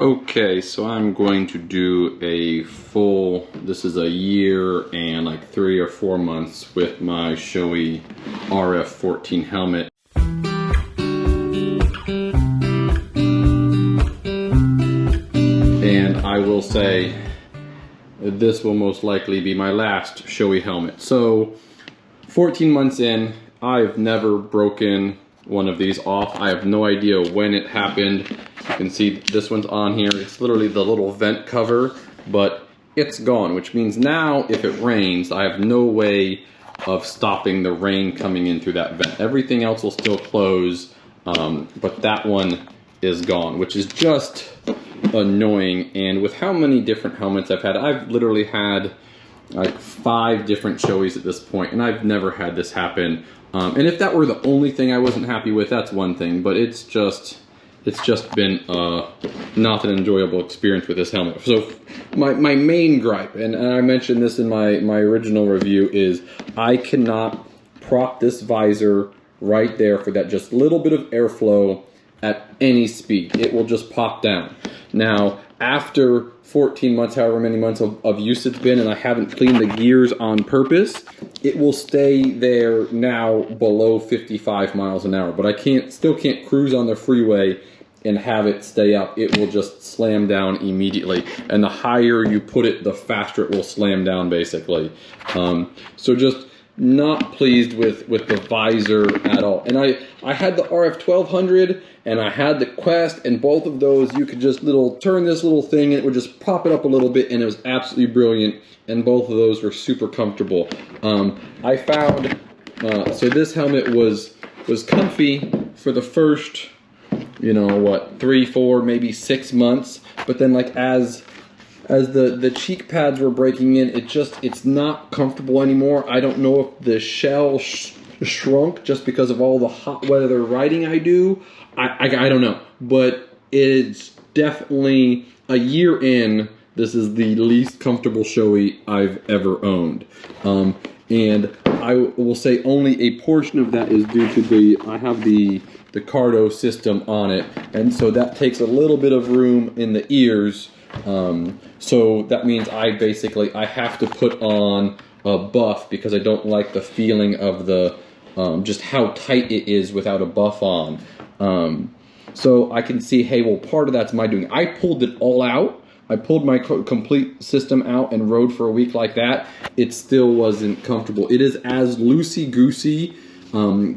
Okay, so I'm going to do a full, this is a year and like 3 or 4 months with my Shoei RF14 helmet. And I will say this will most likely be my last Shoei helmet. So 14 months in, I've never broken one of these off. I have no idea when it happened. You can see this one's on here. It's literally the little vent cover, but it's gone, which means now if it rains, I have no way of stopping the rain coming in through that vent. Everything else will still close, but that one is gone, which is just annoying. And with how many different helmets I've had, I've literally had like 5 different Shoeis at this point, and I've never had this happen. And if that were the only thing I wasn't happy with, that's one thing, but it's just been not an enjoyable experience with this helmet. So my main gripe, and I mentioned this in my original review, is I cannot prop this visor right there for that just little bit of airflow at any speed. It will just pop down. Now, after 14 months, however many months of use it's been, and I haven't cleaned the gears on purpose, it will stay there now below 55 miles an hour. But I still can't cruise on the freeway and have it stay up. It will just slam down immediately. And the higher you put it, the faster it will slam down, basically. So just not pleased with the visor at all. And I had the RF1200 and I had the Quest, and both of those you could just turn this little thing and it would just pop it up a little bit, and it was absolutely brilliant, and both of those were super comfortable. I found so this helmet was comfy for the first, you know what, 3, 4, maybe 6 months, but then like as the cheek pads were breaking in, it's not comfortable anymore. I don't know if the shell shrunk just because of all the hot weather riding I do. I don't know, but it's definitely, a year in, this is the least comfortable Shoei I've ever owned. And I will say only a portion of that is due to I have the Cardo system on it, and so that takes a little bit of room in the ears. So that means I have to put on a buff because I don't like the feeling of the just how tight it is without a buff on. So I can see, hey, well, part of that's my doing. I pulled it all out. I pulled my complete system out and rode for a week like that. It still wasn't comfortable. It is as loosey-goosey,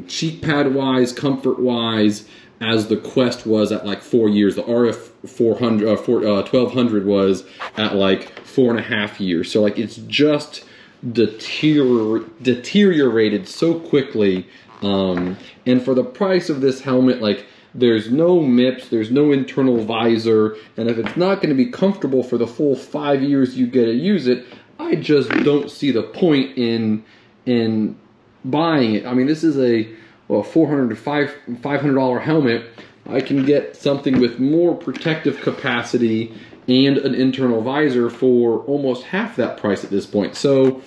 cheek pad wise, comfort wise, as the Quest was at like 4 years. The RF400, 1200 was at like 4.5 years. So like it's just deteriorated so quickly. And for the price of this helmet, like, there's no MIPS, there's no internal visor, and if it's not going to be comfortable for the full 5 years you get to use it, I just don't see the point in buying it. I mean, this is a $400 to $500 helmet. I can get something with more protective capacity and an internal visor for almost half that price at this point. So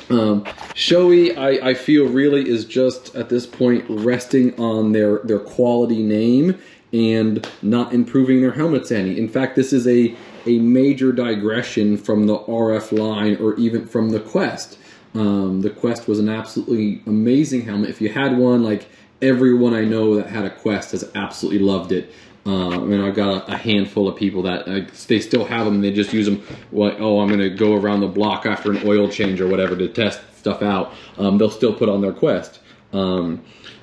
Shoei, I feel, really is just at this point resting on their quality name and not improving their helmets any. In fact, this is a major digression from the RF line, or even from the Quest. The Quest was an absolutely amazing helmet. If you had one, like, everyone I know that had a Quest has absolutely loved it. And I've got a handful of people that they still have them. They just use them. Like, oh, I'm going to go around the block after an oil change or whatever to test stuff out. They'll still put on their Quest. So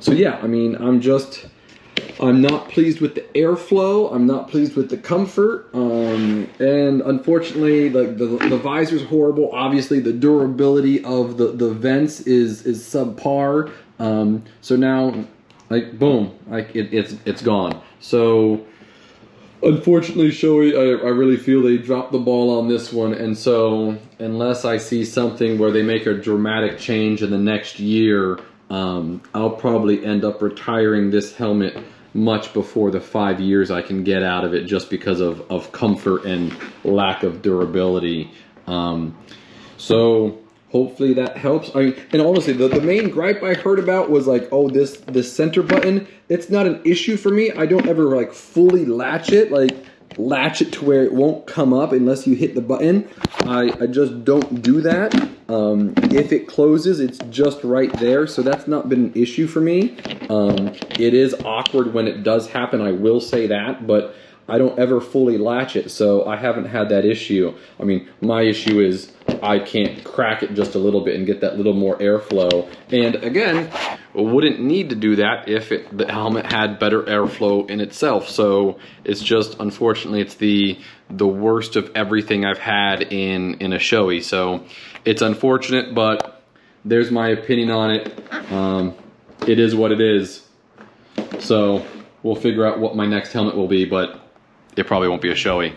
yeah, I mean, I'm not pleased with the airflow. I'm not pleased with the comfort. And unfortunately, like the visor's horrible. Obviously, the durability of the vents is subpar. So now, like, boom, like it's gone. So unfortunately, Shoei, I really feel they dropped the ball on this one. And so unless I see something where they make a dramatic change in the next year, I'll probably end up retiring this helmet much before the 5 years I can get out of it, just because of comfort and lack of durability. So hopefully that helps. I mean, and honestly, the main gripe I heard about was like, oh, this center button, it's not an issue for me. I don't ever like fully latch it. Like, latch it to where it won't come up unless you hit the button. I just don't do that. If it closes, it's just right there, so that's not been an issue for me. It is awkward when it does happen, I will say that, but I don't ever fully latch it, so I haven't had that issue. I mean, my issue is I can't crack it just a little bit and get that little more airflow. And again, wouldn't need to do that if the helmet had better airflow in itself. So it's just, unfortunately, it's the worst of everything I've had in a Shoei. So it's unfortunate, but there's my opinion on it. It is what it is. So we'll figure out what my next helmet will be, but it probably won't be a Shoei.